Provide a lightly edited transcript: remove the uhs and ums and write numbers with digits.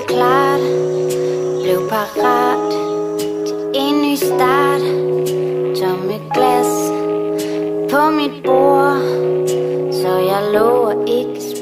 klart, blev parat til en ny start. Tomme glas på mit bord, så jeg lover ikke